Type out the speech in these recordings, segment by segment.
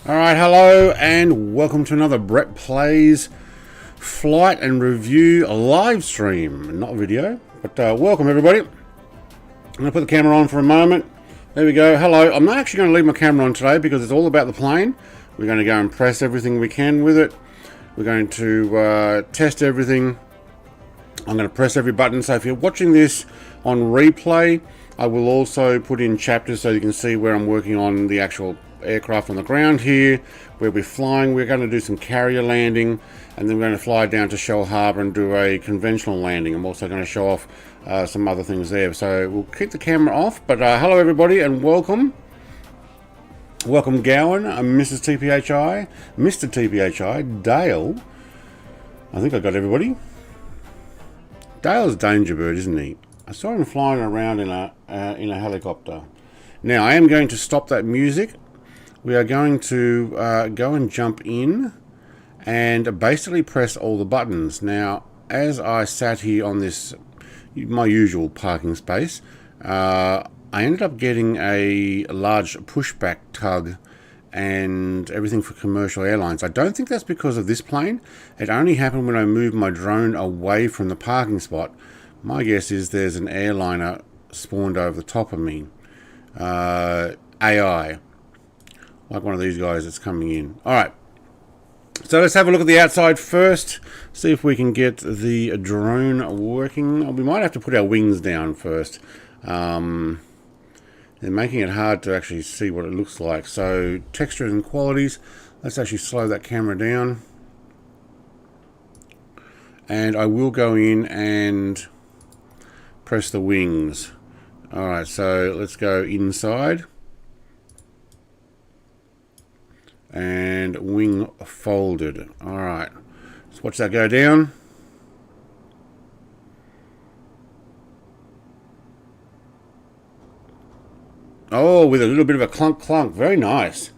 Alright, hello and welcome to another Brett Plays flight and review live stream. Not video, but welcome everybody. I'm going to put the camera on for a moment. There we go, hello. I'm not actually going to leave my camera on today because it's all about the plane. We're going to go and press everything we can with it. We're going to test everything. I'm going to press every button, so if you're watching this on replay, I will also put in chapters so you can see where I'm working on the actual aircraft on the ground here, where we're flying. We're going to do some carrier landing, and then we're going to fly down to Shell Harbour and do a conventional landing. I'm also going to show off some other things there. So we'll keep the camera off, but hello everybody and welcome. Welcome Gowan, Mrs. TPHI, Mr. TPHI, Dale. I think I got everybody. Dale's Dangerbird, isn't he? I saw him flying around in a helicopter. Now I am going to stop that music. We are going to go and jump in and basically press all the buttons. Now, as I sat here on this, my usual parking space, I ended up getting a large pushback tug and everything for commercial airlines. I don't think that's because of this plane. It only happened when I moved my drone away from the parking spot. My guess is there's an airliner spawned over the top of me. AI. Like one of these guys that's coming in. Alright. So let's have a look at the outside first. See if we can get the drone working. We might have to put our wings down first. They're making it hard to actually see what it looks like. So textures and qualities. Let's actually slow that camera down. And I will go in and press the wings. Alright, so let's go inside. And wing folded. Alright, let's watch that go down. Oh, with a little bit of a clunk clunk. Very nice.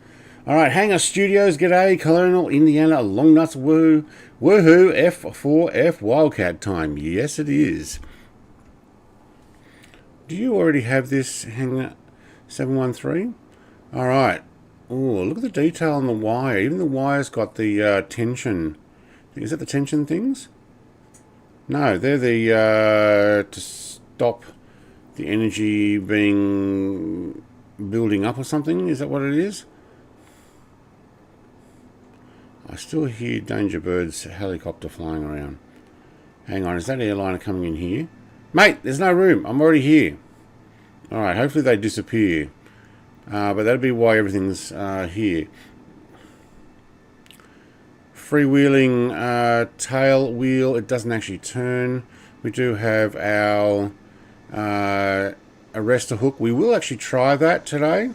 Alright, Hangar Studios, g'day, Colonial, Indiana, Long Nuts, woohoo, F4F Wildcat time. Yes, it is. Do you already have this Hangar 713? Alright. Oh, look at the detail on the wire. Even the wire's got the tension. Is that the tension things? No, they're the to stop the energy being building up or something. Is that what it is? I still hear Dangerbird's helicopter flying around. Hang on, is that airliner coming in here? Mate, there's no room. I'm already here. Alright, hopefully they disappear. But that'll be why everything's here. Freewheeling tail wheel. It doesn't actually turn. We do have our arrestor hook. We will actually try that today.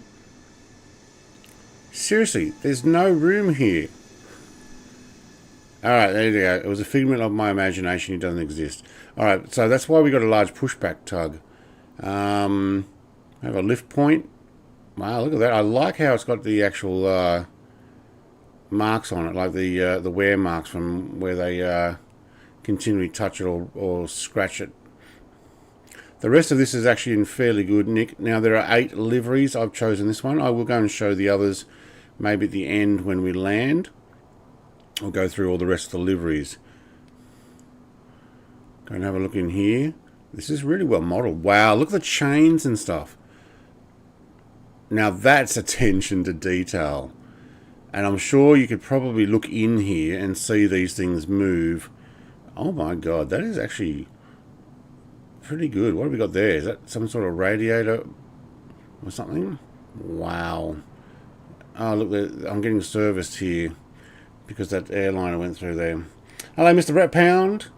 Seriously, there's no room here. Alright, there you go. It was a figment of my imagination. It doesn't exist. Alright, so that's why we got a large pushback tug. Have a lift point. Wow, look at that. I like how it's got the actual marks on it, like the wear marks from where they continually touch it or scratch it. The rest of this is actually in fairly good nick. Now, there are 8 liveries. I've chosen this one. I will go and show the others maybe at the end when we land. I'll go through all the rest of the liveries. Go and have a look in here. This is really well modeled. Wow, look at the chains and stuff. Now that's attention to detail. And I'm sure you could probably look in here and see these things move. Oh my god, that is actually pretty good. What have we got there? Is that some sort of radiator or something? Wow. Oh look, I'm getting serviced here because that airliner went through there. Hello Mr. Brett Pound.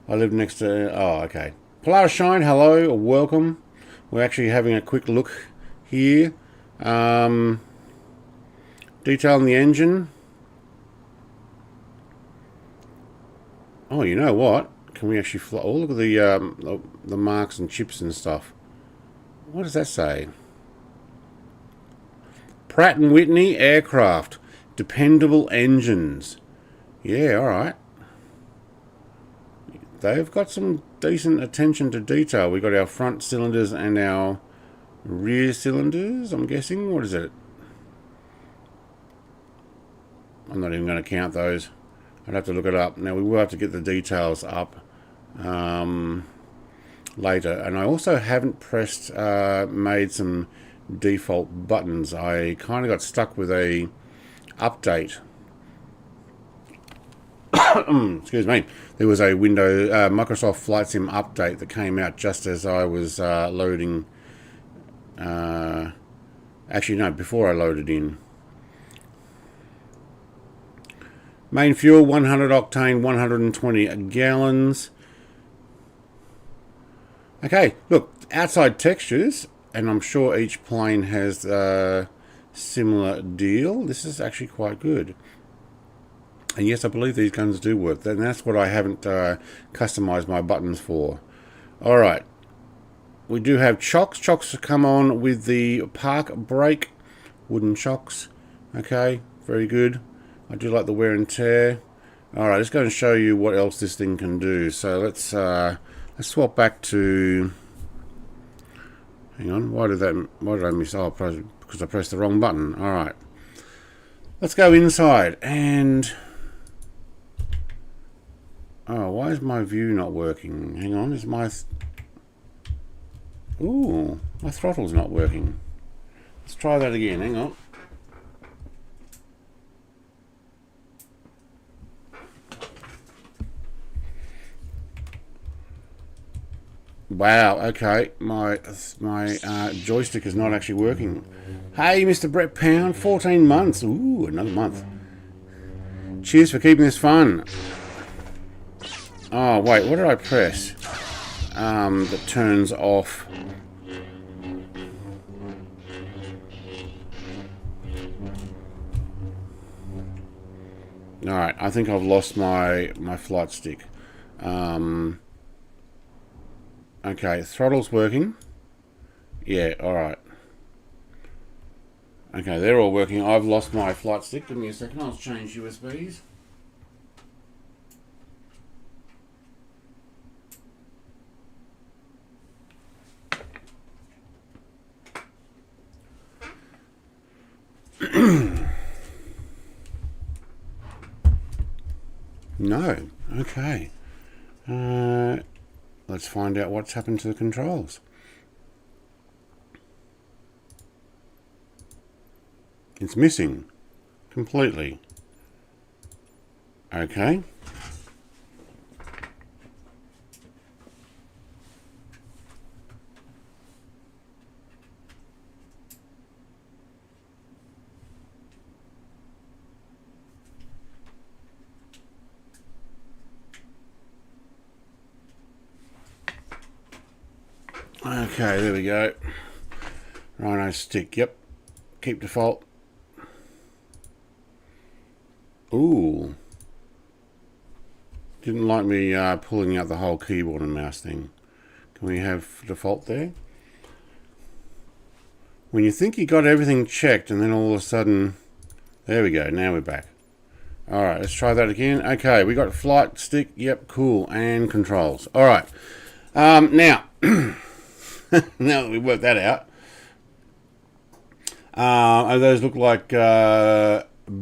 I live next to... Oh, okay. Polaris Shine, hello, welcome. We're actually having a quick look here. Detail on the engine. Oh, you know what? Can we actually fly? Oh, look at the marks and chips and stuff. What does that say? Pratt & Whitney Aircraft. Dependable engines. Yeah, alright. They've got some decent attention to detail. We've got our front cylinders and our rear cylinders, I'm guessing. What is it? I'm not even going to count those. I'd have to look it up. Now we will have to get the details up later. And I also haven't made some default buttons. I kind of got stuck with a update. Excuse me. There was a Microsoft Flight Sim update that came out just as I was loading. Actually, no, before I loaded in. Main fuel, 100 octane, 120 gallons. Okay, look, outside textures, and I'm sure each plane has a similar deal. This is actually quite good. And yes, I believe these guns do work. And that's what I haven't customized my buttons for. Alright. We do have chocks. Chocks come on with the park brake. Wooden chocks. Okay, very good. I do like the wear and tear. Alright, let's go and show you what else this thing can do. So let's swap back to... Hang on, why did I miss? Oh, because I pressed the wrong button. Alright. Let's go inside and... Oh, why is my view not working? Hang on, is my... Ooh, my throttle's not working. Let's try that again, hang on. Wow, okay, my joystick is not actually working. Hey, Mr. Brett Pound, 14 months. Ooh, another month. Cheers for keeping this fun. Oh, wait, what did I press? That turns off. Alright, I think I've lost my flight stick. Okay, throttle's working. Yeah, alright. Okay, they're all working. I've lost my flight stick. Give me a second, I'll change USBs. No. Okay. Let's find out what's happened to the controls. It's missing completely. Okay. Okay, there we go. Rhino stick, yep. Keep default. Ooh. Didn't like me pulling out the whole keyboard and mouse thing. Can we have default there? When you think you got everything checked and then all of a sudden... There we go, now we're back. Alright, let's try that again. Okay, we got flight stick, yep, cool, and controls. Alright, now... now that we've worked that out, those look like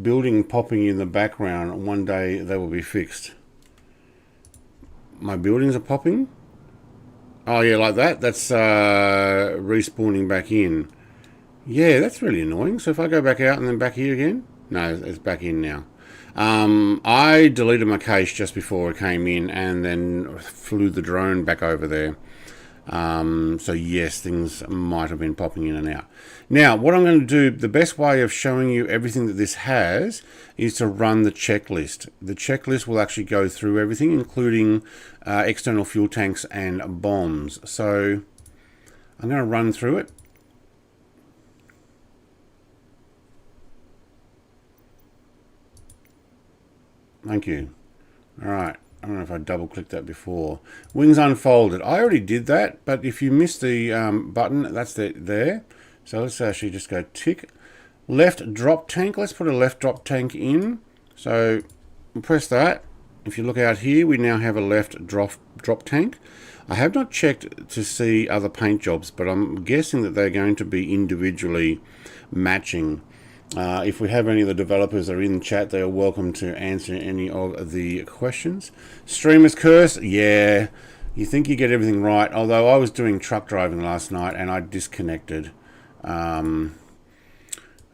building popping in the background. One day they will be fixed. My buildings are popping. Oh yeah, like that. That's respawning back in. Yeah, that's really annoying. So if I go back out and then back here again, no, it's back in now. I deleted my cache just before it came in and then flew the drone back over there. So yes, things might have been popping in and out. Now, what I'm going to do, the best way of showing you everything that this has is to run the checklist. The checklist will actually go through everything, including external fuel tanks and bombs. So I'm going to run through it. Thank you. All right. I don't know if I double clicked that before. Wings unfolded. I already did that, but if you missed the button, that's there. So let's actually just go tick. Left drop tank. Let's put a left drop tank in. So we'll press that. if you look out here, we now have a left drop tank. I have not checked to see other paint jobs, but I'm guessing that they're going to be individually matching. If we have any of the developers that are in the chat, they are welcome to answer any of the questions. Streamer's curse, yeah, you think you get everything right, although I was doing truck driving last night and I disconnected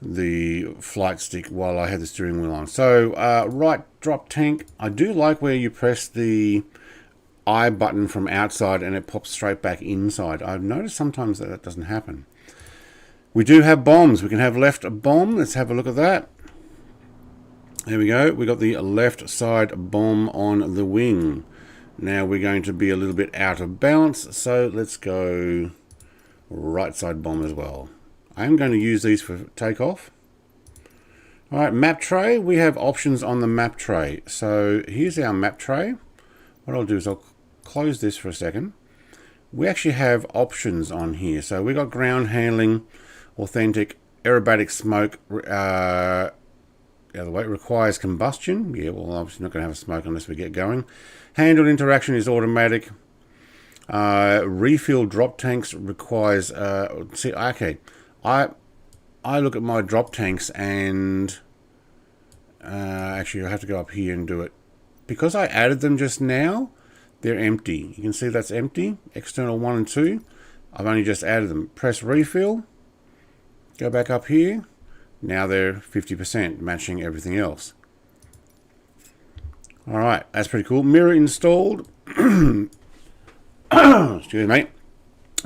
the flight stick while I had the steering wheel on. So right drop tank, I do like where you press the I button from outside and it pops straight back inside. I've noticed sometimes that doesn't happen. We do have bombs. We can have left bomb. Let's have a look at that. There we go. We got the left side bomb on the wing. Now we're going to be a little bit out of balance, so let's go right side bomb as well. I am going to use these for takeoff. All right, map tray. We have options on the map tray. So here's our map tray. What I'll do is I'll close this for a second. We actually have options on here. So we got ground handling, authentic, aerobatic smoke. The other way, it requires combustion. Yeah, well, obviously not going to have a smoke unless we get going. Handled interaction is automatic. Refill drop tanks requires. Okay, I look at my drop tanks and actually I have to go up here and do it because I added them just now. They're empty. You can see that's empty. External 1 and 2. I've only just added them. Press refill. Go back up here. Now they're 50%, matching everything else. All right, that's pretty cool. Mirror installed. Excuse me.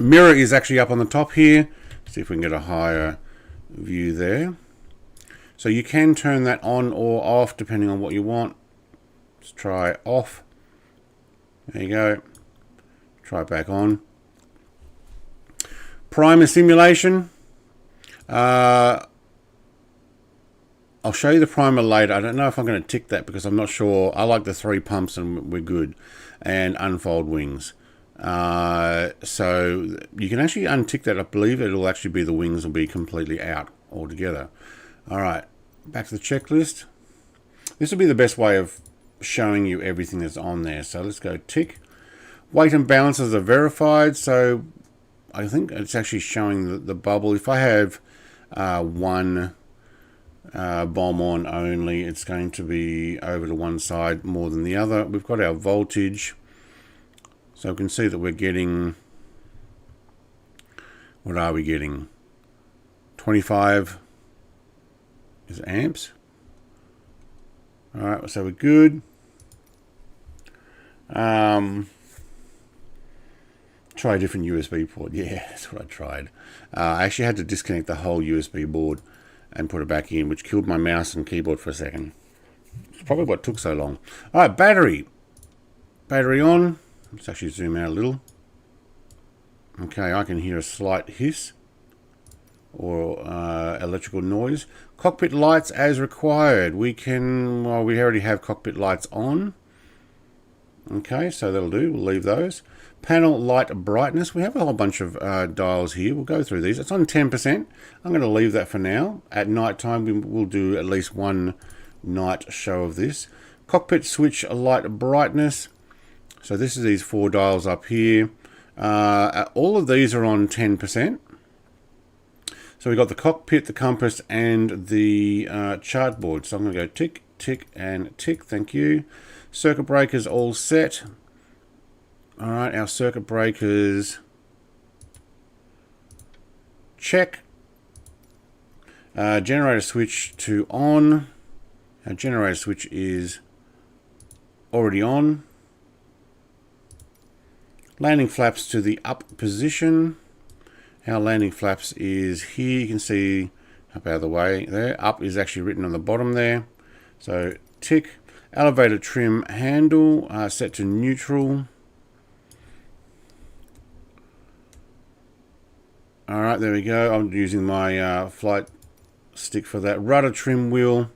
Mirror is actually up on the top here. See if we can get a higher view there. So you can turn that on or off depending on what you want. Let's try off. There you go. Try it back on. Primer simulation. I'll show you the primer later. I don't know if I'm going to tick that because I'm not sure. I like the 3 pumps and we're good. And unfold wings. So you can actually untick that. I believe it'll actually be the wings will be completely out altogether. All right, back to the checklist. This will be the best way of showing you everything that's on there. So let's go tick. Weight and balances are verified. So I think it's actually showing the bubble. If I have one bomb on only, it's going to be over to one side more than the other. We've got our voltage. So we can see that we're getting, what are we getting? 25 is amps. All right, so we're good. Try a different USB port. Yeah, that's what I tried. I actually had to disconnect the whole USB board and put it back in, which killed my mouse and keyboard for a second. It's probably what took so long. All right, battery. Battery on. Let's actually zoom out a little. Okay, I can hear a slight hiss or electrical noise. Cockpit lights as required. We can, well, we already have cockpit lights on. Okay, so that'll do. We'll leave those. Panel light brightness. We have a whole bunch of dials here. We'll go through these. It's on 10%. I'm going to leave that for now. At night time, we'll do at least one night show of this. Cockpit switch light brightness. So this is these 4 dials up here. All of these are on 10%. So we've got the cockpit, the compass, and the chart board. So I'm going to go tick, tick, and tick. Thank you. Circuit breakers all set. All right, our circuit breakers check. Generator switch to on. Our generator switch is already on. Landing flaps to the up position. Our landing flaps is here. You can see up out of the way there. Up is actually written on the bottom there. So tick. Elevator trim handle set to neutral. All right, there we go. I'm using my flight stick for that. Rudder trim wheel.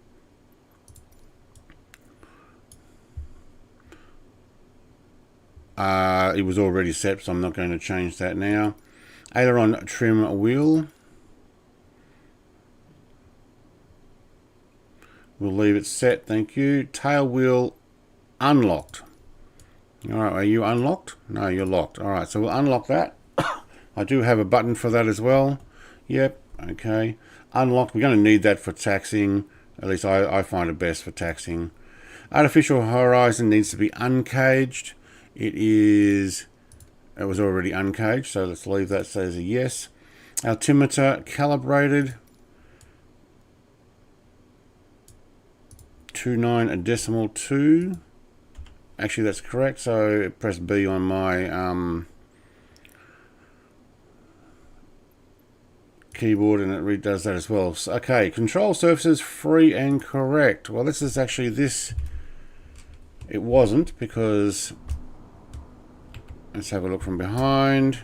It was already set, so I'm not going to change that now. Aileron trim wheel. We'll leave it set, thank you. Tail wheel unlocked. All right, are you unlocked? No, you're locked. All right, so we'll unlock that. I do have a button for that as well. Yep, okay. Unlocked, we're going to need that for taxing. At least I find it best for taxing. Artificial horizon needs to be uncaged. It was already uncaged, so let's leave that as a yes. Altimeter calibrated. 29.2. Actually, that's correct. So press B on my keyboard and it redoes that as well. So, okay, control surfaces free and correct. Well, this is actually this. It wasn't, because let's have a look from behind.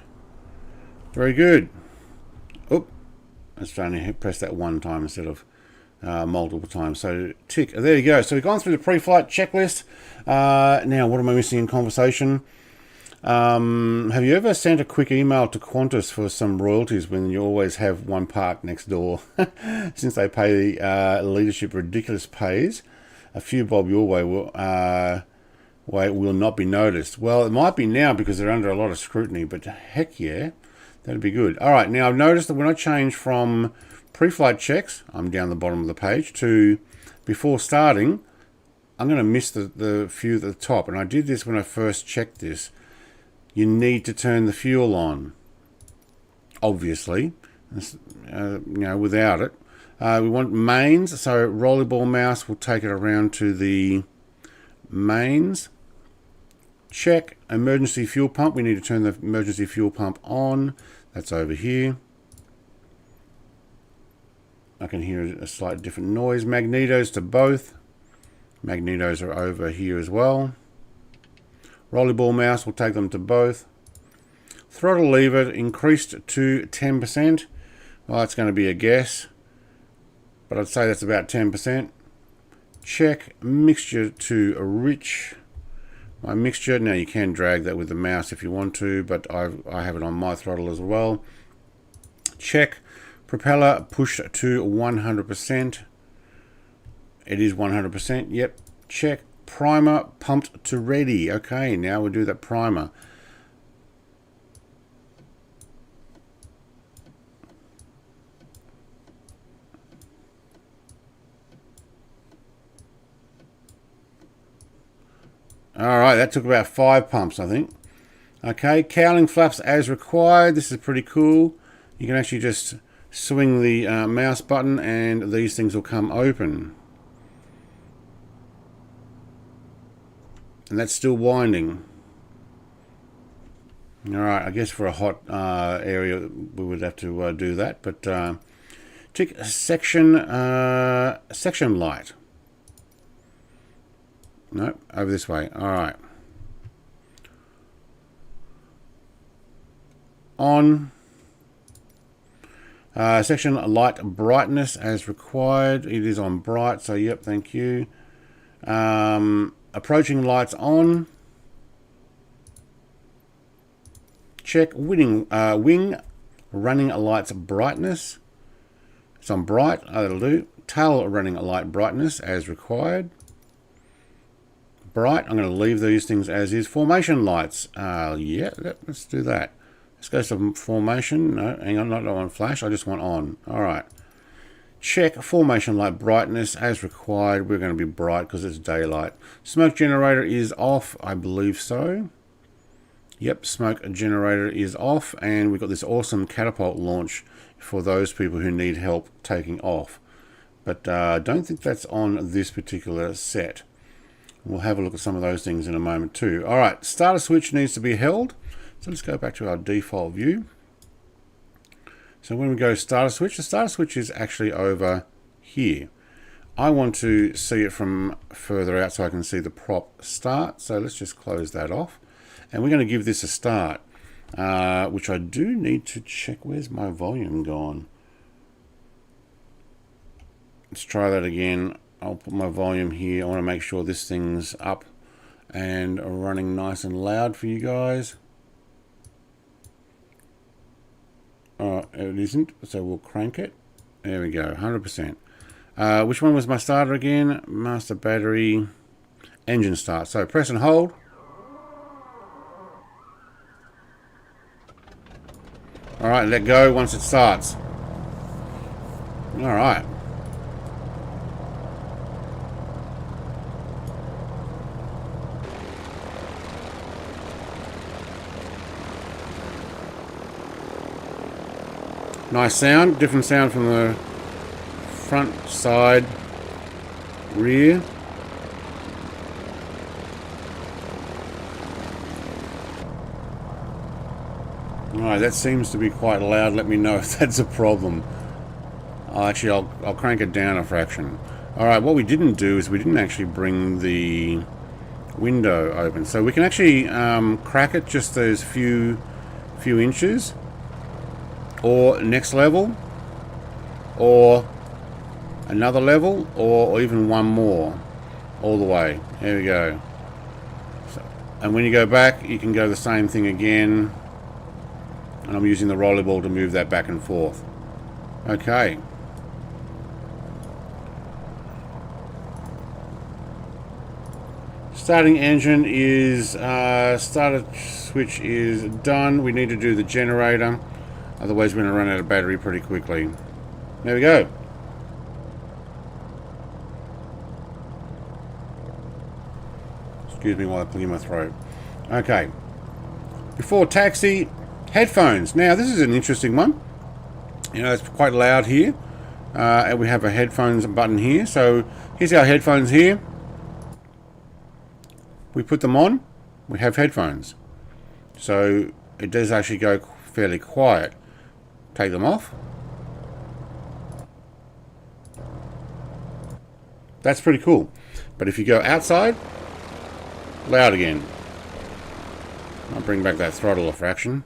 Very good. Oh, let's only press that one time instead of multiple times. So tick. There you go. So we've gone through the pre-flight checklist. Now, what am I missing in conversation? Have you ever sent a quick email to Qantas for some royalties when you always have one parked next door? Since they pay leadership ridiculous pays, a few bob your way will not be noticed. Well, it might be now because they're under a lot of scrutiny, but heck yeah, that'd be good. All right, now I've noticed that when I change from pre-flight checks, I'm down the bottom of the page, to before starting, I'm going to miss the few at the top. And I did this when I first checked this. You need to turn the fuel on, obviously, without it. We want mains, so rollerball mouse will take it around to the mains. Check emergency fuel pump. We need to turn the emergency fuel pump on. That's over here. I can hear a slight different noise. Magnetos to both. Magnetos are over here as well. Rollerball mouse will take them to both. Throttle lever increased to 10%. Well, that's going to be a guess, but I'd say that's about 10%. Check mixture to rich. My mixture, now you can drag that with the mouse if you want to, but I have it on my throttle as well. Check propeller push to 100%. It is 100%. Yep. Check primer pumped to ready. Okay, now we'll do that primer. All right, that took about 5 pumps, I think. Okay, cowling flaps as required. This is pretty cool. You can actually just swing the mouse button and these things will come open. And that's still winding. All right, I guess for a hot area we would have to do that. But tick section light. No, over this way. All right. On. Section light brightness as required. It is on bright, so yep, thank you. Approaching lights on. Check wing running lights brightness. It's on bright. That'll do. Tail running light brightness as required. Bright. I'm going to leave these things as is. Formation lights. Yeah, let's do that. Let's go to formation. No, hang on, not on flash. I just want on. All right. Check formation light brightness as required. We're going to be bright because it's daylight. Smoke generator is off. I believe so. Yep, smoke generator is off. And we've got this awesome catapult launch for those people who need help taking off. But I don't think that's on this particular set. We'll have a look at some of those things in a moment too. All right, starter switch needs to be held. So let's go back to our default view. So when we go starter switch, the starter switch is actually over here. I want to see it from further out so I can see the prop start. So let's just close that off. And we're going to give this a start, which I do need to check. Where's my volume gone? Let's try that again. I'll put my volume here. I want to make sure this thing's up and running nice and loud for you guys. It isn't, so we'll crank it. There we go, 100%. Which one was my starter again? Master battery engine start. So press and hold. Alright, let go once it starts. Alright. Nice sound, different sound from the front, side, rear. Alright, that seems to be quite loud. Let me know if that's a problem. I'll crank it down a fraction. Alright, what we didn't do is we didn't actually bring the window open. So we can actually crack it just those few inches. Or next level. Or another level. Or even one more. All the way. There we go. So, and when you go back, you can go the same thing again. And I'm using the rollerball to move that back and forth. Okay. Starting engine is, starter switch is done. We need to do the generator. Otherwise we're going to run out of battery pretty quickly. There we go. Excuse me while I clear my throat. Okay. Before taxi, headphones. Now this is an interesting one. You know, it's quite loud here. And we have a headphones button here. So here's our headphones here. We put them on, we have headphones. So it does actually go fairly quiet. Take them off. That's pretty cool. But if you go outside, loud again. I'll bring back that throttle a fraction.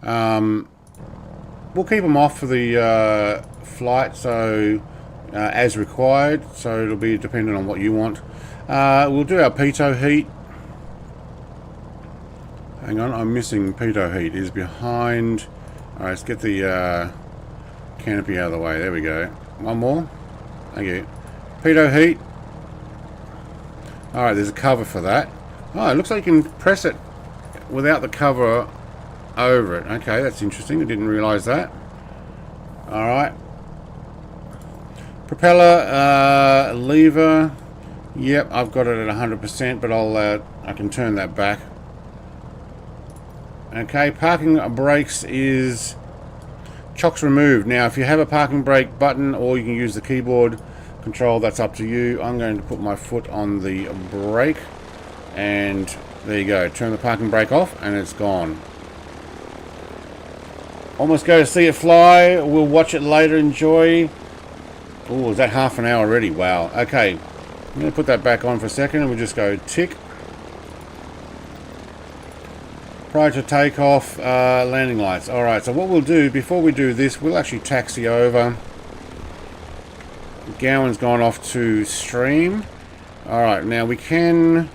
We'll keep them off for the flight, so as required. So it'll be dependent on what you want. We'll do our pitot heat. Hang on, I'm missing pitot heat. Is behind. Alright, let's get the canopy out of the way. There we go. One more. Thank you. Pitot heat. Alright, there's a cover for that. Oh, it looks like you can press it without the cover over it. Okay, that's interesting. I didn't realise that. Alright. Propeller lever. Yep, I've got it at 100%, but I can turn that back. Okay, parking brakes is chocks removed. Now, if you have a parking brake button, or you can use the keyboard control, that's up to you. I'm going to put my foot on the brake, and there you go. Turn the parking brake off, and it's gone. Almost go to see it fly. We'll watch it later. Enjoy. Oh, is that half an hour already? Wow. Okay. I'm going to put that back on for a second, and we'll just go tick. Prior to takeoff, landing lights. Alright, so what we'll do, before we do this, we'll actually taxi over. Gowan's gone off to stream. Alright, now we can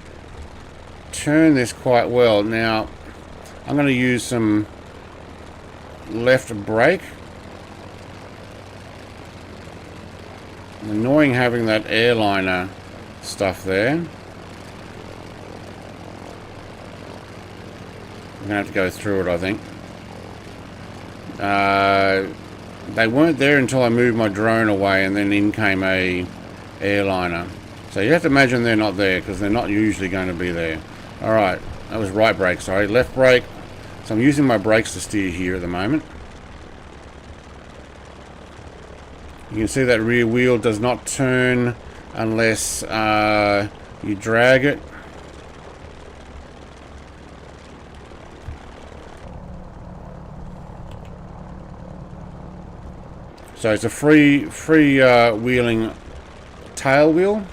turn this quite well. Now, I'm going to use some left brake. Annoying having that airliner stuff there. I'm going to have to go through it, I think. They weren't there until I moved my drone away, and then in came a airliner. So you have to imagine they're not there, because they're not usually going to be there. Alright, that was right brake, sorry. Left brake. So I'm using my brakes to steer here at the moment. You can see that rear wheel does not turn unless you drag it. So it's a free wheeling tail wheel.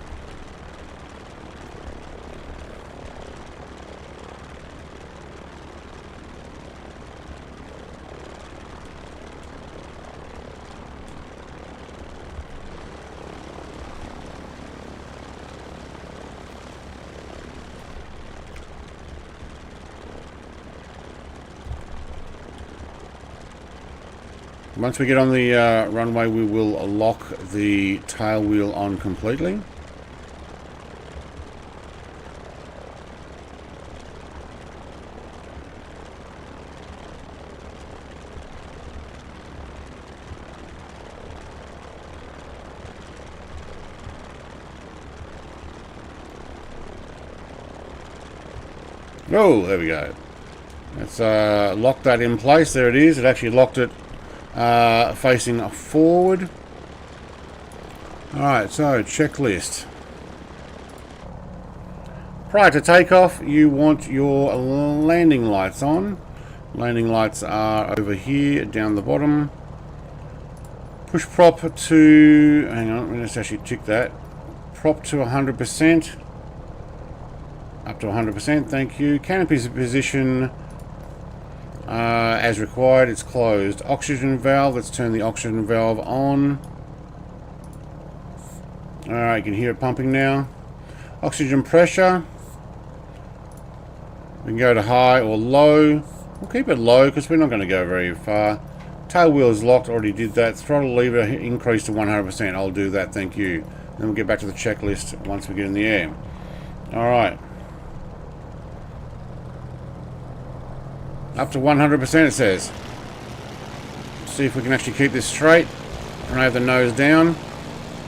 Once we get on the runway, we will lock the tail wheel on completely. Oh, there we go. Let's lock that in place. There it is. It actually locked it facing forward. Alright, so checklist. Prior to takeoff, you want your landing lights on. Landing lights are over here down the bottom. Push prop to, hang on, let's actually tick that. Prop to 100%. Up to 100%, thank you. Canopy position as required, it's closed. Oxygen valve, let's turn the oxygen valve on. Alright, you can hear it pumping now. Oxygen pressure. We can go to high or low. We'll keep it low because we're not going to go very far. Tail wheel is locked, already did that. Throttle lever increase to 100%. I'll do that, thank you. Then we'll get back to the checklist once we get in the air. Alright. Up to 100% it says. See if we can actually keep this straight. And I have the nose down.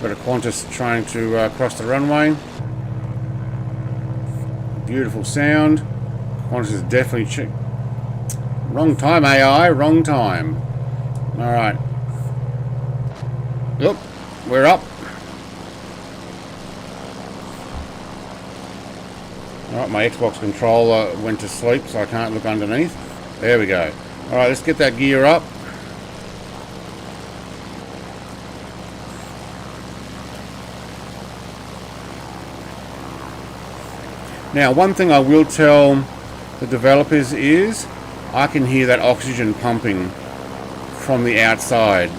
Got a Qantas trying to cross the runway. Beautiful sound. Qantas is definitely wrong time, AI, wrong time. Alright. Look, we're up. Alright, my Xbox controller went to sleep, so I can't look underneath. There we go. Alright, let's get that gear up. Now, one thing I will tell the developers is I can hear that oxygen pumping from the outside.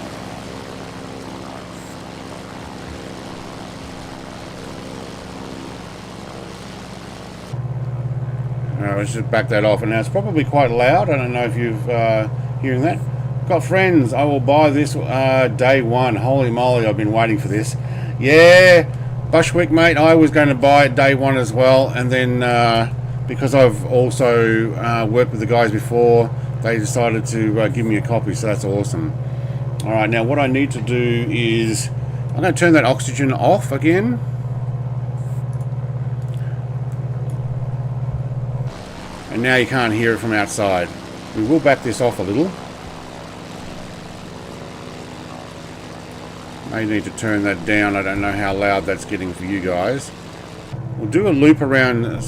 Alright, let's just back that off. And now it's probably quite loud. I don't know if you've hearing that. Got friends. I will buy this day one. Holy moly, I've been waiting for this. Yeah. Bushwick, mate, I was going to buy it day one as well, and then because I've also worked with the guys before, they decided to give me a copy, so that's awesome. Alright, now what I need to do is I'm going to turn that oxygen off again. And now you can't hear it from outside. We will back this off a little. May need to turn that down. I don't know how loud that's getting for you guys. We'll do a loop around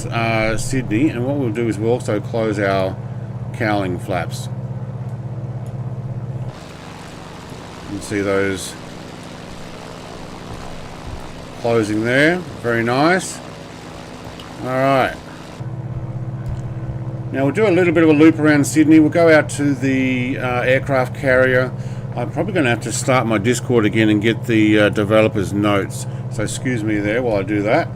Sydney, and what we'll do is we'll also close our cowling flaps. You can see those closing there. Very nice. Alright. Now we'll do a little bit of a loop around Sydney. We'll go out to the aircraft carrier. I'm probably going to have to start my Discord again and get the developers' notes. So excuse me there while I do that.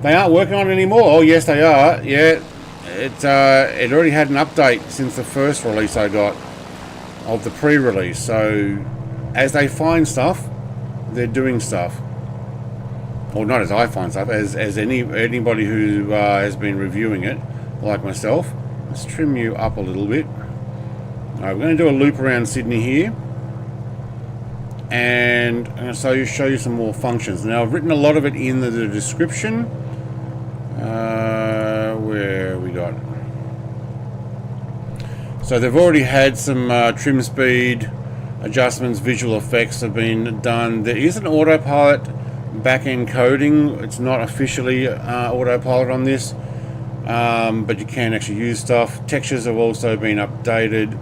They aren't working on it anymore. Oh yes, they are. Yeah, it already had an update since the first release I got of the pre-release. So as they find stuff, they're doing stuff. Or not as I find stuff, as anybody who has been reviewing it, like myself. Let's trim you up a little bit. Alright, we're going to do a loop around Sydney here, and I'm going to show you some more functions. Now I've written a lot of it in the description. Where we got? So they've already had some trim speed adjustments, visual effects have been done. There is an autopilot back-end coding. It's not officially autopilot on this, but you can actually use stuff. Textures have also been updated.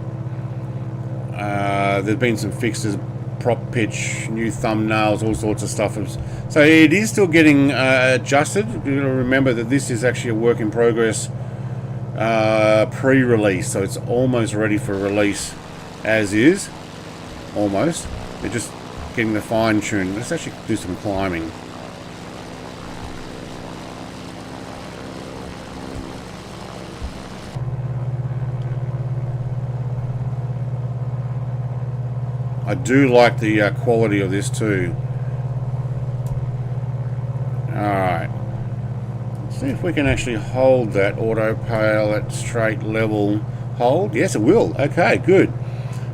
There's been some fixes, prop pitch, new thumbnails, all sorts of stuff. So it is still getting adjusted. You've got to remember that this is actually a work in progress pre-release, so it's almost ready for release as is. Almost. They're just getting the fine tune. Let's actually do some climbing. I do like the quality of this too. Alright. Let's see if we can actually hold that autopilot straight level hold. Yes, it will. Okay, good.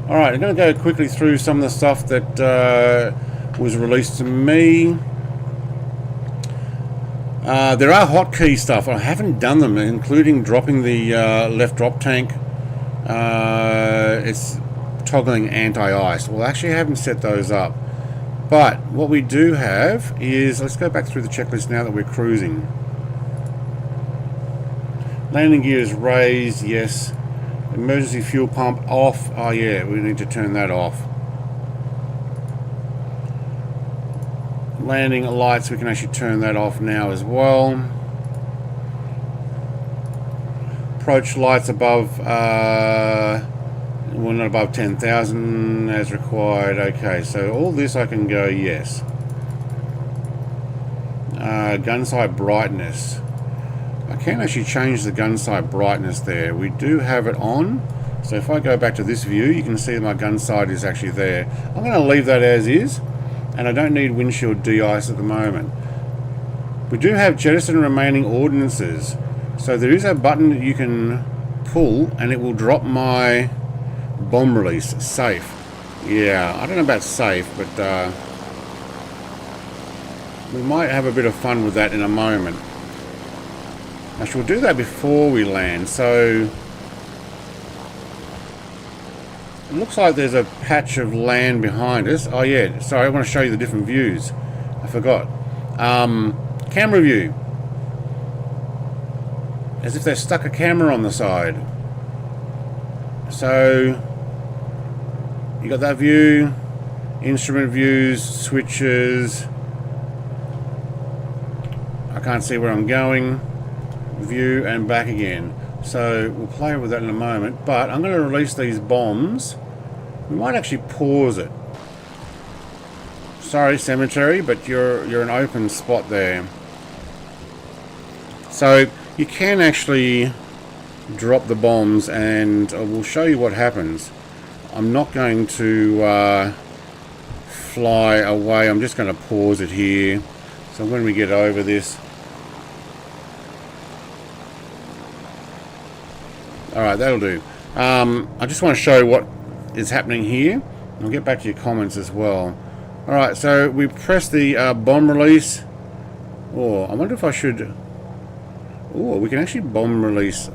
Alright, I'm going to go quickly through some of the stuff that was released to me. There are hotkey stuff. I haven't done them, including dropping the left drop tank. It's toggling anti-ice. Well, actually I haven't set those up. But what we do have is, let's go back through the checklist now that we're cruising. Landing gear is raised, yes. Emergency fuel pump off. Oh yeah, we need to turn that off. Landing lights, we can actually turn that off now as well. Approach lights above, well, not above 10,000 as required. Okay, so all this I can go yes. Gun sight brightness. I can actually change the gun sight brightness there. We do have it on. So if I go back to this view, you can see that my gun sight is actually there. I'm going to leave that as is. And I don't need windshield de-ice at the moment. We do have jettison remaining ordnances. So there is a button that you can pull and it will drop my bomb release. Safe. Yeah, I don't know about safe, but we might have a bit of fun with that in a moment. I shall do that before we land. So it looks like there's a patch of land behind us. Oh yeah, sorry, I want to show you the different views. I forgot. Camera view. As if they stuck a camera on the side. So you got that view, instrument views, switches. I can't see where I'm going. View and back again. So we'll play with that in a moment, but I'm going to release these bombs. We might actually pause it. Sorry, cemetery, but you're an open spot there. So you can actually drop the bombs, and we'll show you what happens. I'm not going to fly away. I'm just going to pause it here. So when we get over this. Alright, that'll do. I just want to show what is happening here. I'll get back to your comments as well. Alright, so we press the bomb release. Oh, I wonder if I should... Oh, we can actually bomb release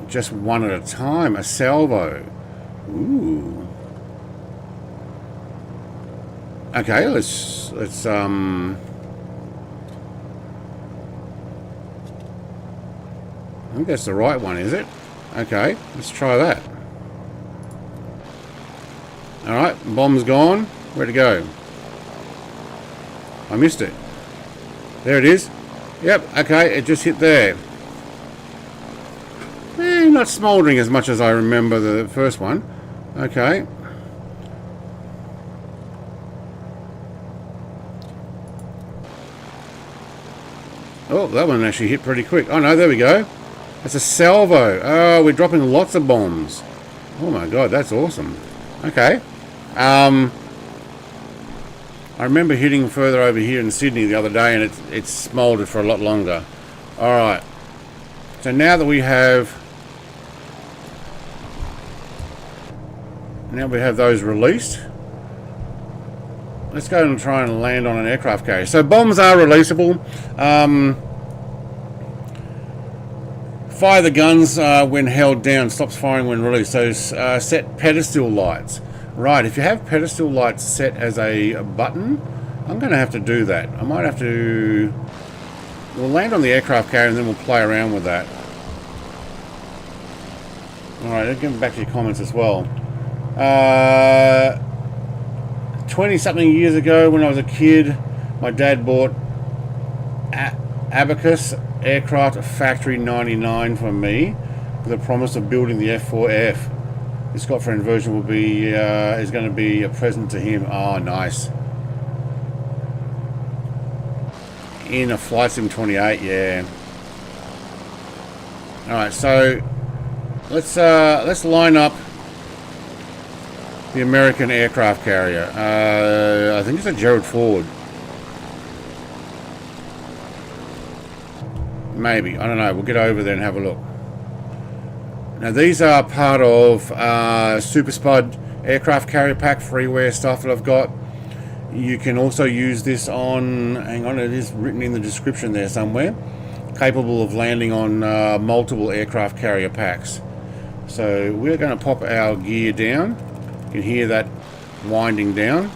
just one at a time. A salvo. Ooh. Okay, let's I think that's the right one, is it? Okay, let's try that. Alright, bomb's gone. Where'd it go? I missed it. There it is. Yep, okay, it just hit there. Not smouldering as much as I remember the first one. Okay. Oh, that one actually hit pretty quick. Oh no, there we go. It's a salvo. Oh, we're dropping lots of bombs. Oh my god, that's awesome. Okay. I remember hitting further over here in Sydney the other day, and it's smouldered for a lot longer. Alright. So now that we have... Now we have those released. Let's go and try and land on an aircraft carrier. So bombs are releasable. Fire the guns when held down, stops firing when released. So set pedestal lights. Right, if you have pedestal lights set as a button, I'm going to have to do that. I might have to... We'll land on the aircraft carrier and then we'll play around with that. Alright, getting back to your comments as well. 20-something years ago when I was a kid, my dad bought Abacus Aircraft Factory 99 for me with the promise of building the F4F. This Got Friends version will be is going to be a present to him. Oh, nice. In a Flight Sim 28, yeah. All right, so let's line up the American aircraft carrier. I think it's a Gerald Ford. Maybe, I don't know. We'll get over there and have a look. Now these are part of Super Spud aircraft carrier pack freeware stuff that I've got. You can also use this on, hang on, it is written in the description there somewhere, capable of landing on multiple aircraft carrier packs. So we're going to pop our gear down. You can hear that winding down.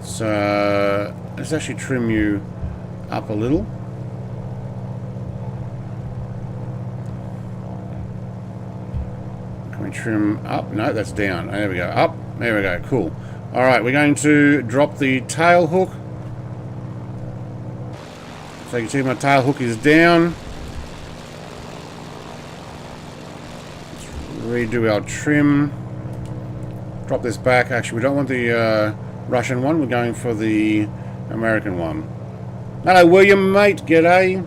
So let's actually trim you up a little. Can we trim up? No, that's down. There we go. Up. There we go. Cool. All right, we're going to drop the tail hook. So you can see my tail hook is down. Let's redo our trim. Drop this back. Actually, we don't want the Russian one. We're going for the American one. Hello, William, mate. G'day.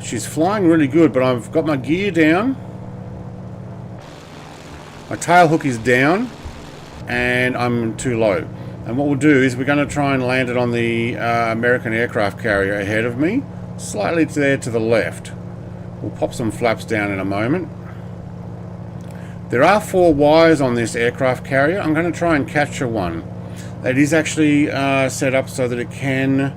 She's flying really good, but I've got my gear down. My tail hook is down, and I'm too low. And what we'll do is we're going to try and land it on the American aircraft carrier ahead of me, slightly there to the left. We'll pop some flaps down in a moment. There are 4 wires on this aircraft carrier. I'm going to try and capture one. It is actually set up so that it can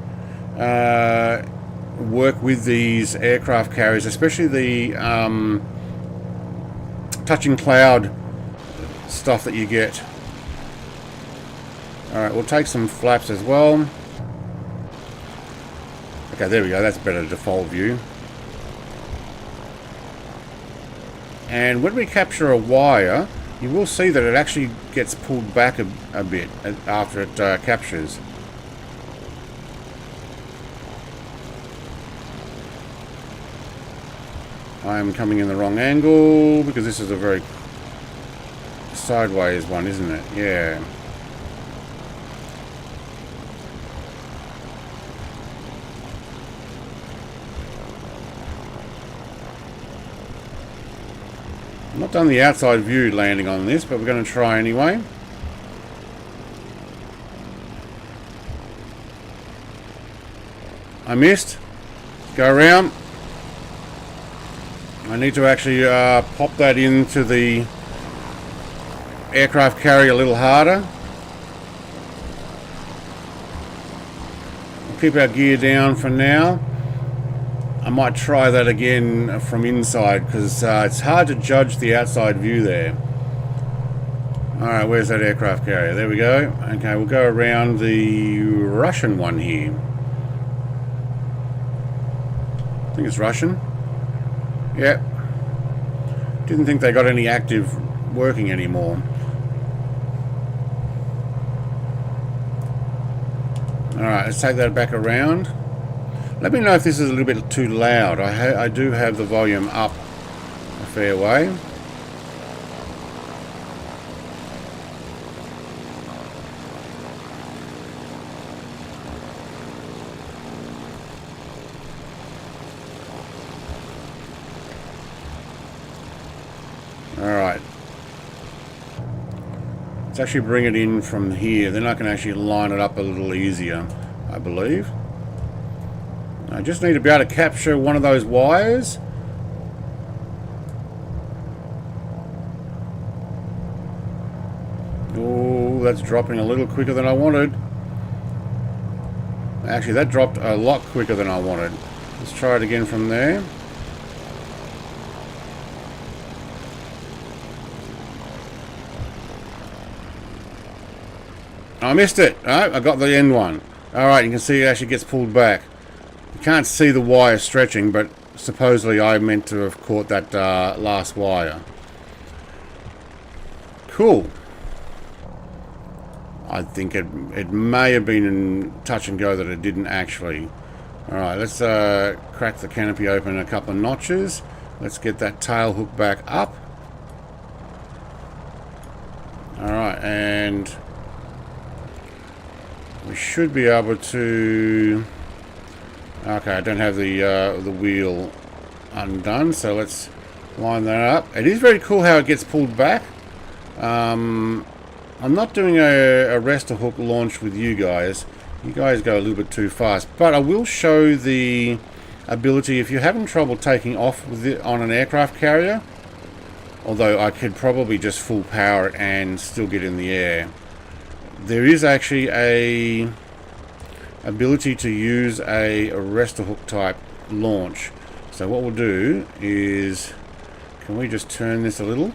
work with these aircraft carriers, especially the touching cloud stuff that you get. Alright, we'll take some flaps as well. Okay, there we go. That's better default view. And when we capture a wire, you will see that it actually gets pulled back a bit after it captures. I am coming in the wrong angle because this is a very sideways one, isn't it? Yeah. I've not done the outside view landing on this, but we're going to try anyway. I missed. Go around. I need to actually pop that into the aircraft carrier a little harder. We'll keep our gear down for now. I might try that again from inside because it's hard to judge the outside view there. Alright, where's that aircraft carrier? There we go. Okay, we'll go around the Russian one here. I think it's Russian. Yep. Didn't think they got any active working anymore. Alright, let's take that back around. Let me know if this is a little bit too loud. I do have the volume up a fair way. Alright. Let's actually bring it in from here. Then I can actually line it up a little easier, I believe. I just need to be able to capture one of those wires. Oh, that's dropping a little quicker than I wanted. Actually, that dropped a lot quicker than I wanted. Let's try it again from there. I missed it. Oh, I got the end one. Alright, you can see it actually gets pulled back. You can't see the wire stretching, but supposedly I meant to have caught that last wire. Cool. I think it may have been in touch and go that it didn't actually. Alright, let's crack the canopy open a couple of notches. Let's get that tail hook back up. Alright, and we should be able to... Okay, I don't have the wheel undone, so let's line that up. It is very cool how it gets pulled back. I'm not doing a rest or hook launch with you guys. You guys go a little bit too fast, but I will show the ability, if you're having trouble taking off with it on an aircraft carrier, although I could probably just full power it and still get in the air, there is actually a ability to use a arrestor hook type launch. So what we'll do is, can we just turn this a little?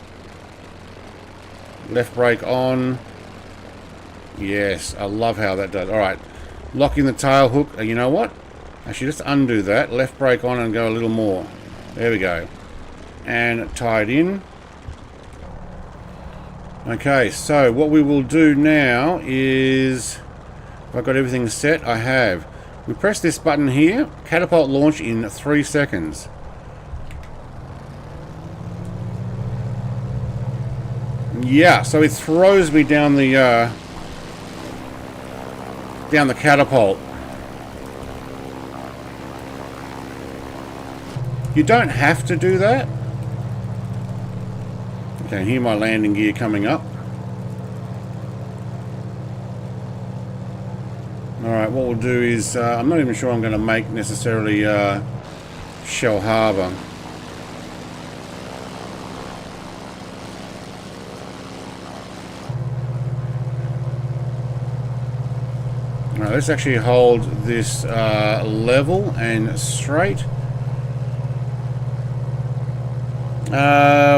Left brake on. Yes, I love how that does. Alright, lock in the tail hook. You know what? Actually, just undo that. Left brake on and go a little more. There we go. And tie it in. Okay, so what we will do now is, if I've got everything set, I have. We press this button here, catapult launch in 3 seconds. Yeah, so it throws me down the catapult. You don't have to do that. You can hear my landing gear coming up. Alright, what we'll do is, I'm not even sure I'm going to make necessarily Shell Harbour. Alright, let's actually hold this level and straight.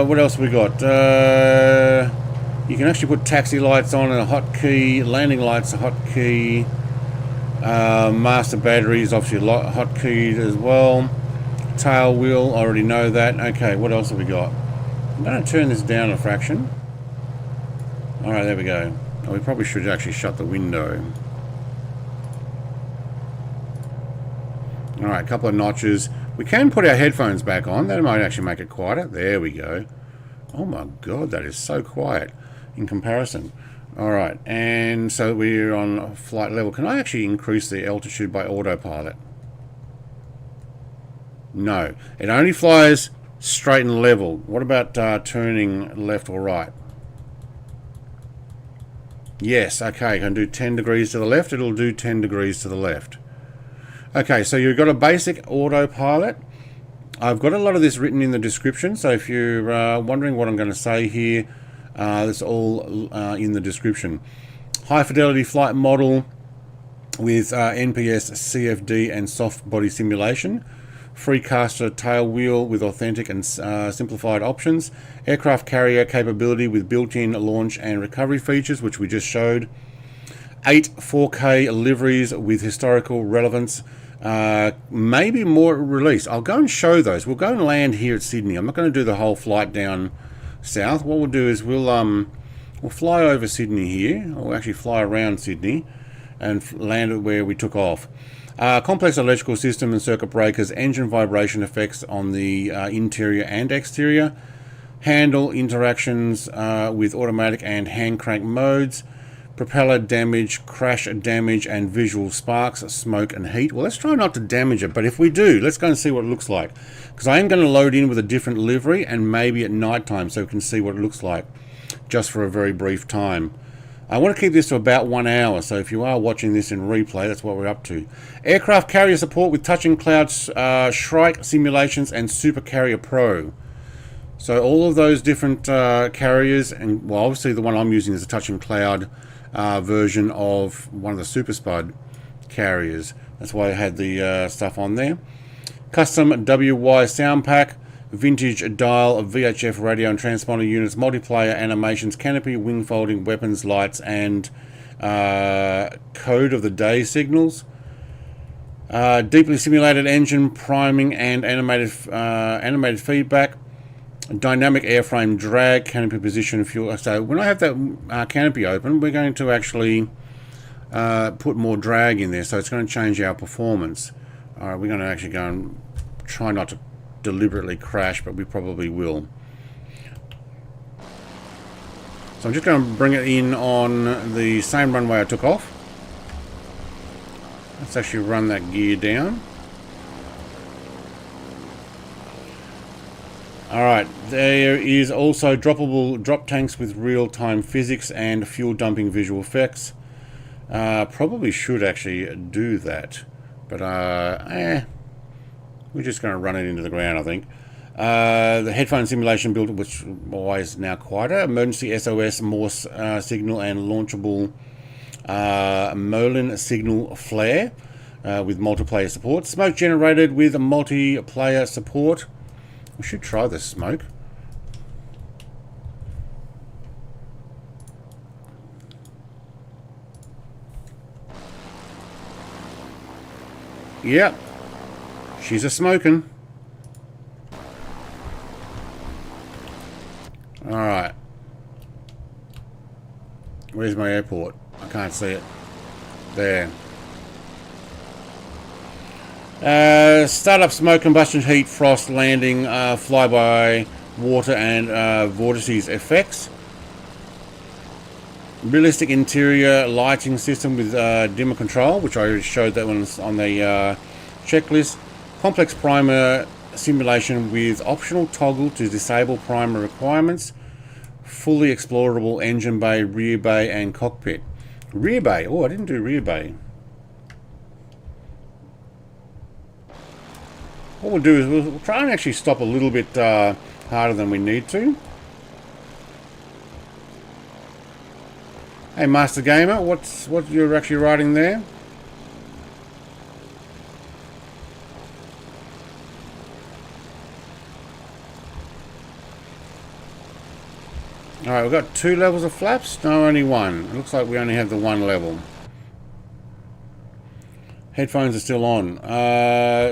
What else we got? You can actually put taxi lights on and a hotkey, landing lights a hotkey, master batteries obviously hotkeyed as well. Tail wheel, I already know that. Okay, what else have we got? I'm going to turn this down a fraction. Alright, there we go. Oh, we probably should actually shut the window. Alright, a couple of notches. We can put our headphones back on. That might actually make it quieter. There we go. Oh my god, that is so quiet in comparison. Alright, and so we're on flight level. Can I actually increase the altitude by autopilot? No. It only flies straight and level. What about turning left or right? Yes, okay. I can do 10 degrees to the left. It'll do 10 degrees to the left. Okay, so you've got a basic autopilot. I've got a lot of this written in the description, so if you're wondering what I'm going to say here, it's all in the description. High fidelity flight model with NPS, CFD and soft body simulation. Free-caster tail wheel with authentic and simplified options. Aircraft carrier capability with built-in launch and recovery features, which we just showed. 8 4K liveries with historical relevance. Maybe more release. I'll go and show those. We'll go and land here at Sydney. I'm not going to do the whole flight down south. What we'll do is we'll fly over Sydney here, or actually fly around Sydney and land it where we took off. Complex electrical system and circuit breakers, engine vibration effects on the interior and exterior, handle interactions with automatic and hand crank modes, propeller damage, crash damage, and visual sparks, smoke and heat. Well, let's try not to damage it, but if we do, let's go and see what it looks like. Because I am going to load in with a different livery and maybe at night time so we can see what it looks like just for a very brief time. I want to keep this to about 1 hour, so if you are watching this in replay, that's what we're up to. Aircraft carrier support with touching cloud, Shrike simulations, and Super Carrier Pro. So all of those different carriers, and well, obviously the one I'm using is a touching cloud version of one of the Super Spud carriers. That's why I had the stuff on there. Custom WY sound pack, vintage dial of VHF radio and transponder units, multiplayer animations, canopy, wing folding, weapons, lights, and code of the day signals. Deeply simulated engine priming and animated feedback. Dynamic airframe drag, canopy position, fuel. So when I have that canopy open, we're going to actually put more drag in there, so it's going to change our performance. All right, we're going to actually go and try not to deliberately crash, but we probably will. So I'm just going to bring it in on the same runway I took off. Let's actually run that gear down. Alright, there is also droppable drop tanks with real-time physics and fuel dumping visual effects. Probably should actually do that, but we'll We're just going to run it into the ground, I think. The headphone simulation built, which is now quieter. Emergency SOS Morse signal and launchable Merlin signal flare with multiplayer support. Smoke generated with multiplayer support. We should try this smoke. Yep, she's a smoking. Alright. Where's my airport? I can't see it. There. Startup smoke, combustion, heat, frost, landing, flyby, water, and vortices effects. Realistic interior lighting system with dimmer control, which I already showed that one on the checklist. Complex primer simulation with optional toggle to disable primer requirements. Fully explorable engine bay, rear bay, and cockpit. Rear bay. Oh, I didn't do rear bay. What we'll do is we'll try and actually stop a little bit harder than we need to. Hey, Master Gamer, what you're actually writing there? Alright, we've got 2 levels of flaps. No, only one. It looks like we only have the 1 level. Headphones are still on.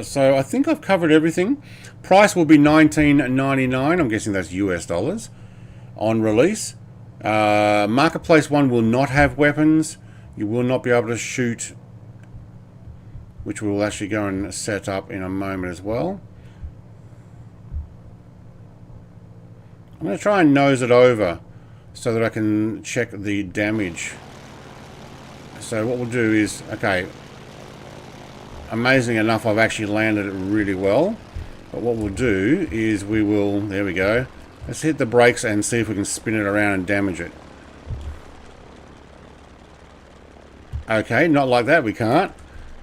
So I think I've covered everything. Price will be $19.99. I'm guessing that's US dollars on release. Marketplace one will not have weapons. You will not be able to shoot, which we'll actually go and set up in a moment as well. I'm going to try and nose it over so that I can check the damage. So what we'll do is, okay, amazing enough, I've actually landed it really well. But what we'll do is we will, there we go. Let's hit the brakes and see if we can spin it around and damage it. Okay, not like that, we can't.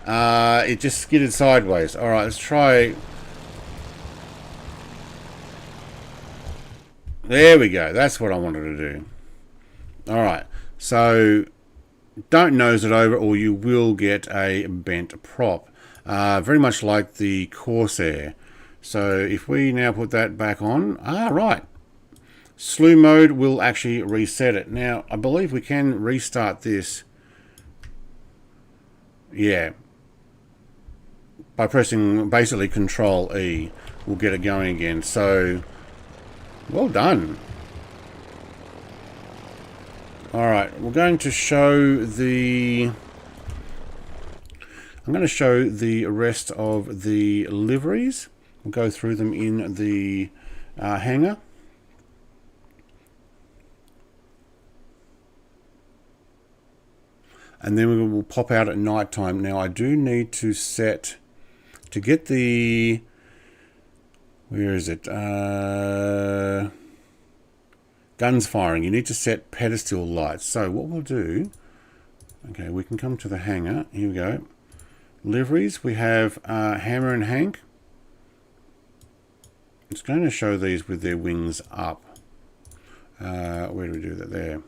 It just skidded sideways. Alright, let's try. There we go, that's what I wanted to do. Alright, so don't nose it over or you will get a bent prop. Very much like the Corsair. So if we now put that back on, right. Slew mode will actually reset it. Now, I believe we can restart this. Yeah. By pressing basically Control E, we'll get it going again. So, well done. Alright, we're going to show the... I'm going to show the rest of the liveries. We'll go through them in the hangar. And then we will pop out at night time. Now I do need to set, to get the, where is it? Guns firing. You need to set pedestal lights. So what we'll do, okay, we can come to the hangar. Here we go. Liveries, we have Hammer and Hank. It's going to show these with their wings up. Where do we do that? There.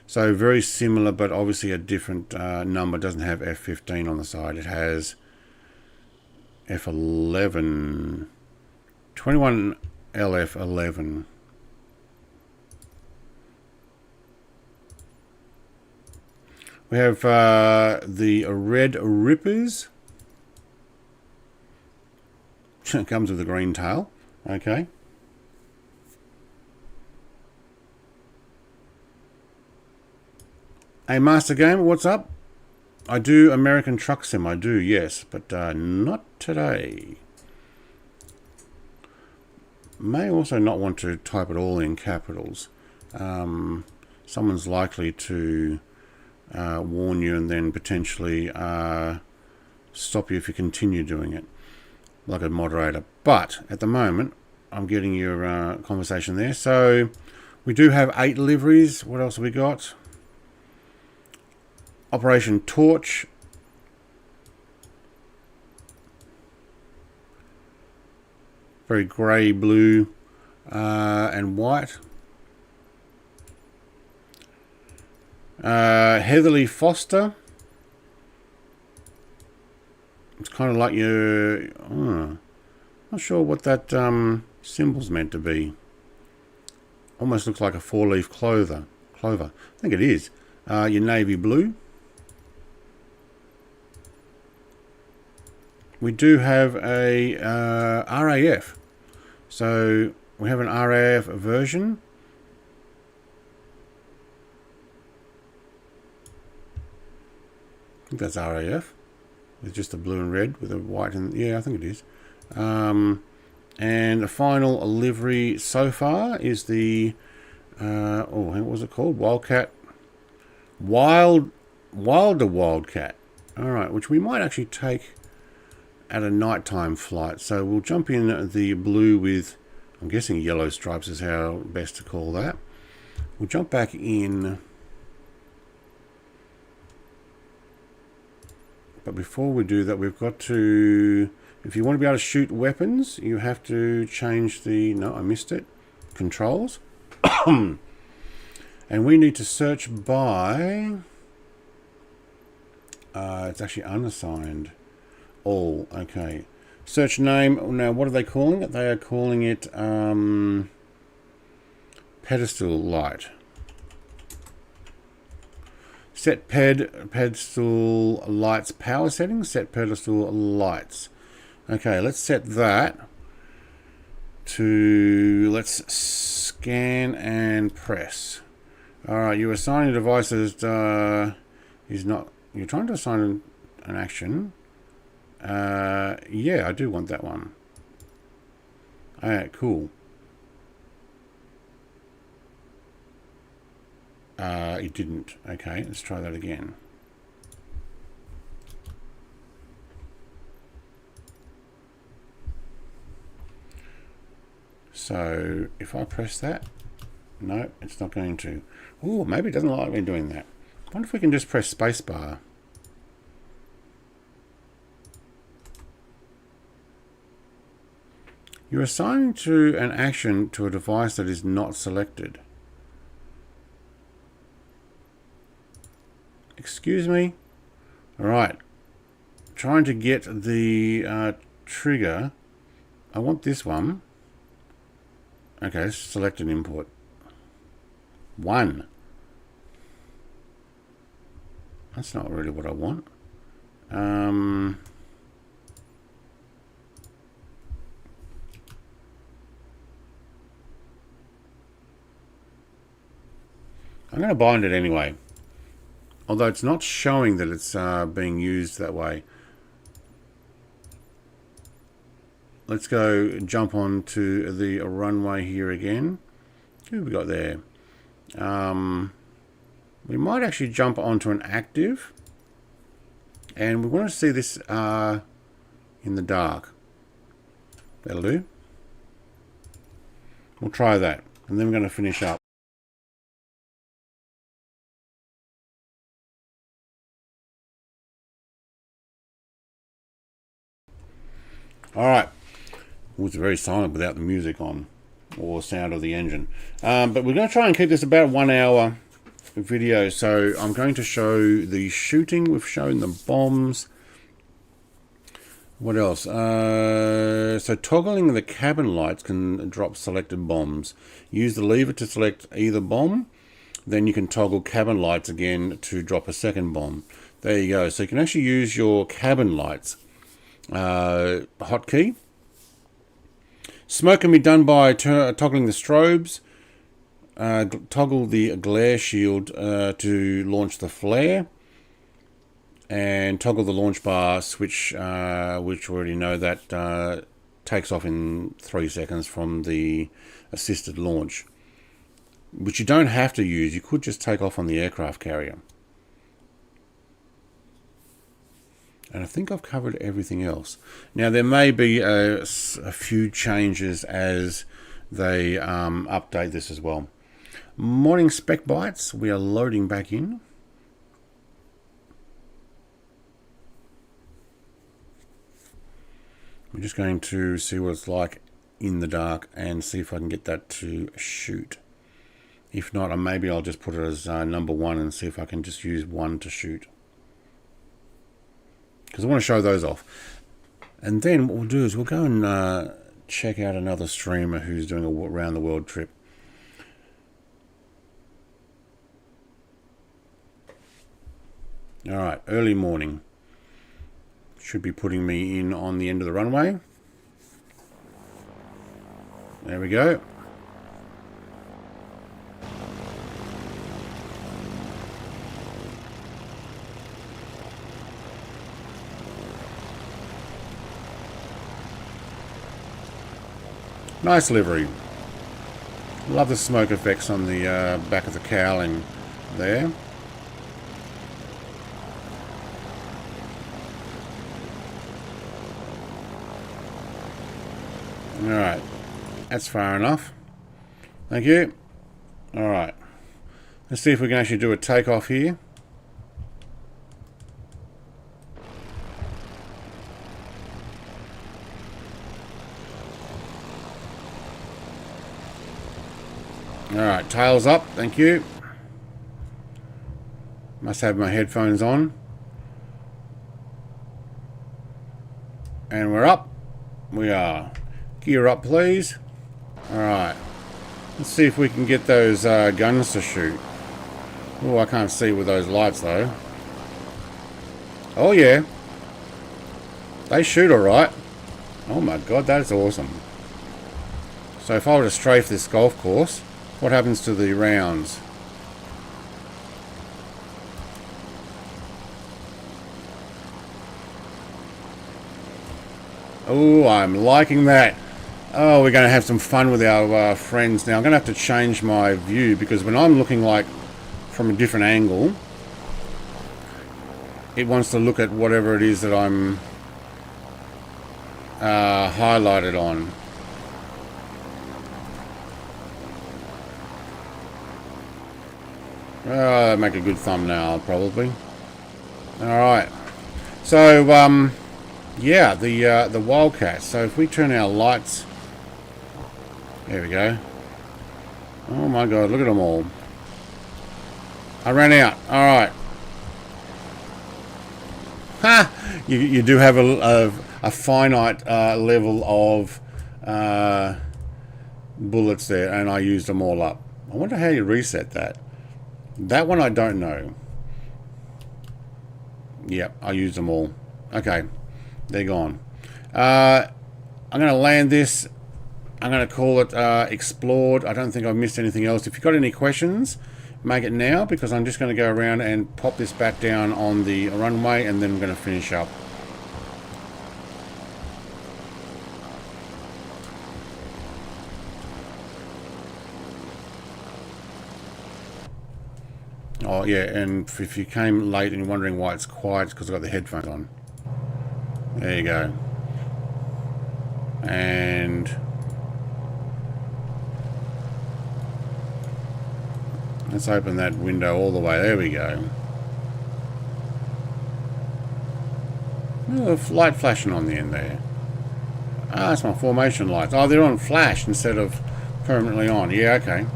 So very similar, but obviously a different number. It doesn't have F15 on the side. It has F11. 21 LF11. We have the Red Rippers. It comes with a green tail. Okay. Hey, Master Gamer, what's up? I do American Truck Sim, I do, yes, but not today. May also not want to type it all in capitals. Someone's likely to warn you and then potentially stop you if you continue doing it, like a moderator. But at the moment, I'm getting your conversation there. So we do have 8 liveries. What else have we got? Operation Torch. very grey, blue, and white. Heatherly Foster. It's kind of like your... not sure what that symbol's meant to be. Almost looks like a four-leaf clover. I think it is. Your navy blue. We do have a RAF. So we have an RAF version. I think that's RAF. With just a blue and red with a white and... yeah, I think it is. And the final livery so far is the... what was it called? Wildcat. Wilder Wildcat. Alright, which we might actually take at a nighttime flight. So we'll jump in the blue with... I'm guessing yellow stripes is how best to call that. We'll jump back in... But before we do that, we've got to... If you want to be able to shoot weapons, you have to change the... No, I missed it. Controls. And we need to search by... it's actually unassigned. All. Okay. Search name. Now, what are they calling it? They are calling it pedestal light. Set pedestal lights power settings. Set pedestal lights. Okay, let's set that to... Let's scan and press. Alright, you assigning devices is not... You're trying to assign an action. Yeah, I do want that one. Alright, cool. It didn't. Okay, let's try that again. So, if I press that, no, it's not going to. Oh, maybe it doesn't like me doing that. I wonder if we can just press spacebar. You're assigning to an action to a device that is not selected. Excuse me? Alright. Trying to get the trigger. I want this one. Okay, select an input. 1. That's not really what I want. I'm going to bind it anyway. Although it's not showing that it's being used that way. Let's go jump on to the runway here again. Who have we got there? We might actually jump onto an active. And we want to see this in the dark. That'll do. We'll try that. And then we're going to finish up. Alright. It was very silent without the music on or sound of the engine. But we're going to try and keep this about 1 hour video. So I'm going to show the shooting. We've shown the bombs. What else? So toggling the cabin lights can drop selected bombs. Use the lever to select either bomb. Then you can toggle cabin lights again to drop a second bomb. There you go. So you can actually use your cabin lights hotkey. Smoke can be done by toggling the strobes. Toggle the glare shield to launch the flare. And toggle the launch bar switch, which we already know that takes off in 3 seconds from the assisted launch. Which you don't have to use. You could just take off on the aircraft carrier. And I think I've covered everything else. Now there may be a few changes as they update this as well. Morning spec bytes, we are loading back in. We're just going to see what it's like in the dark and see if I can get that to shoot. If not, maybe I'll just put it as number 1 and see if I can just use 1 to shoot. Because I want to show those off. And then what we'll do is we'll go and check out another streamer who's doing a around the world trip. Alright, early morning. Should be putting me in on the end of the runway. There we go. Nice livery. Love the smoke effects on the back of the cowling there. Alright, that's far enough. Thank you. Alright, let's see if we can actually do a takeoff here. Alright, tails up, thank you. Must have my headphones on. And we're up. We are. Gear up, please. Alright. Let's see if we can get those guns to shoot. Oh, I can't see with those lights, though. Oh, yeah. They shoot alright. Oh, my God, that is awesome. So if I were to strafe this golf course, what happens to the rounds? Oh, I'm liking that. Oh, we're going to have some fun with our friends now. I'm going to have to change my view because when I'm looking like from a different angle, it wants to look at whatever it is that I'm highlighted on. Make a good thumbnail, probably. Alright. So, yeah, the Wildcat. So if we turn our lights... There we go. Oh my God, look at them all. I ran out. Alright. Ha! You do have a finite level of bullets there, and I used them all up. I wonder how you reset that. That one I don't know. Yep, I used them all. Okay, they're gone. I'm going to land this. I'm going to call it Explored. I don't think I've missed anything else. If you've got any questions, make it now, because I'm just going to go around and pop this back down on the runway, and then I'm going to finish up. Oh yeah, and if you came late and you're wondering why it's quiet, it's because I've got the headphones on. There you go. And let's open that window all the way. There we go. Oh, light flashing on the end there. Ah, it's my formation lights. Oh, they're on flash instead of permanently on. Yeah, okay.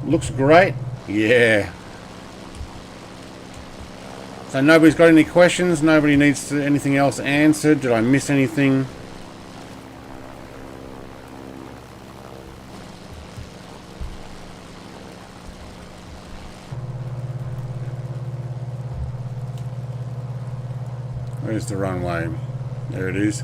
Looks great. Yeah. So nobody's got any questions? Nobody needs anything else answered? Did I miss anything? Where's the runway? There it is.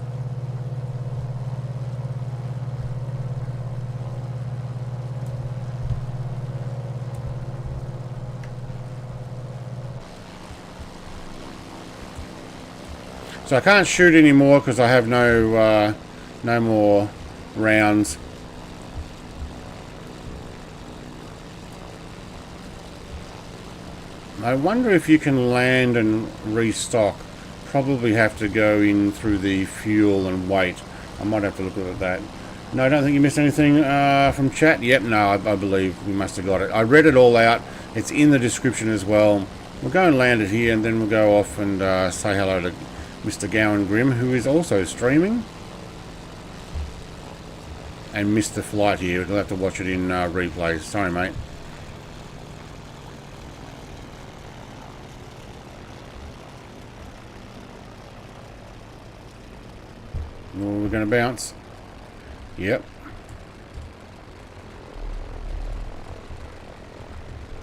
So I can't shoot anymore because I have no more rounds. I wonder if you can land and restock. Probably have to go in through the fuel and wait. I might have to look at that. No, I don't think you missed anything from chat. Yep, no, I believe we must have got it. I read it all out. It's in the description as well. We'll go and land it here, and then we'll go off and say hello to Mr. Gowan Grimm, who is also streaming. and missed the flight here. We'll have to watch it in replays. Sorry, mate. Oh, we're going to bounce. Yep.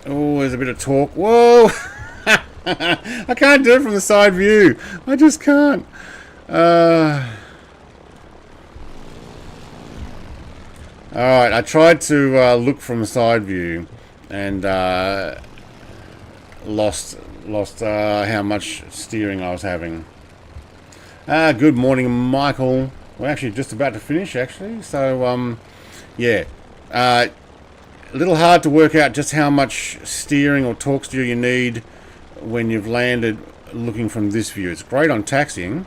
Oh, there's a bit of torque. Whoa! I can't do it from the side view. I just can't. Alright, I tried to look from the side view and lost how much steering I was having. Good morning, Michael. We're actually just about to finish, actually. So, yeah. A little hard to work out just how much steering or torque steer you need when you've landed looking from this view. It's great on taxiing.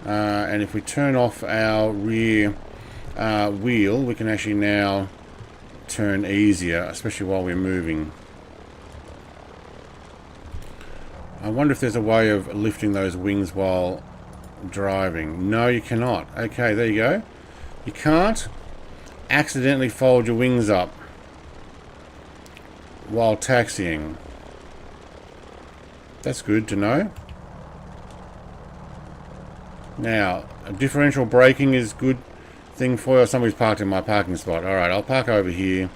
And if we turn off our rear wheel, we can actually now turn easier, especially while we're moving. I wonder if there's a way of lifting those wings while driving. No, you cannot. Okay, there you go. You can't accidentally fold your wings up while taxiing. That's good to know. Now, differential braking is good thing for you. Somebody's parked in my parking spot. Alright, I'll park over here.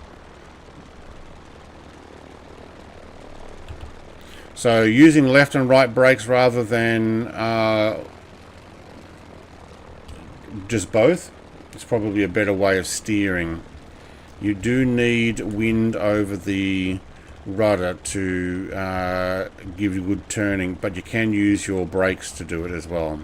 So using left and right brakes rather than just both, it's probably a better way of steering. You do need wind over the rudder to give you good turning, but you can use your brakes to do it as well.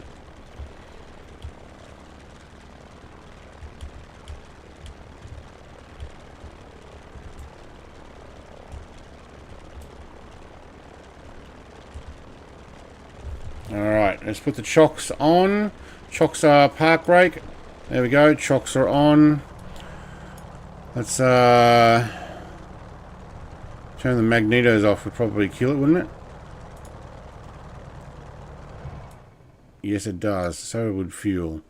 Alright, let's put the chocks on. Chocks are park brake. There we go, chocks are on. Let's turn the magnetos off, would probably kill it, wouldn't it? Yes, it does. So would fuel.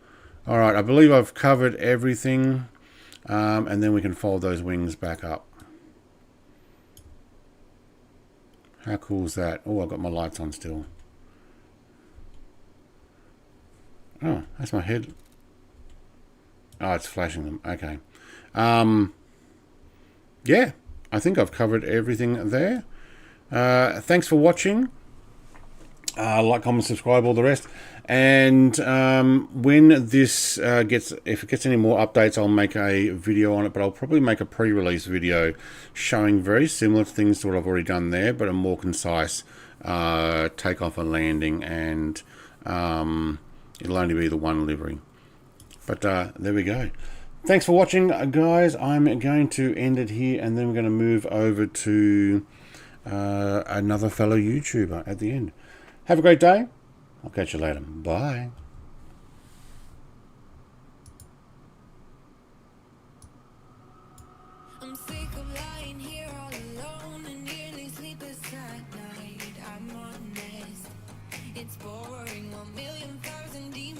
Alright, I believe I've covered everything. And then we can fold those wings back up. How cool is that? Oh, I've got my lights on still. Oh, that's my head. Oh, it's flashing them. Okay. Yeah, I think I've covered everything there. Thanks for watching. Like, comment, subscribe, all the rest. And when this if it gets any more updates, I'll make a video on it. But I'll probably make a pre-release video showing very similar things to what I've already done there, but a more concise takeoff and landing, and it'll only be the one livery. But there we go. Thanks for watching, guys. I'm going to end it here, and then we're going to move over to another fellow YouTuber at the end. Have a great day. I'll catch you later. Bye. I'm sick of lying here all alone and nearly sleepless at night. I'm honest. It's boring. 1,000,000 demons.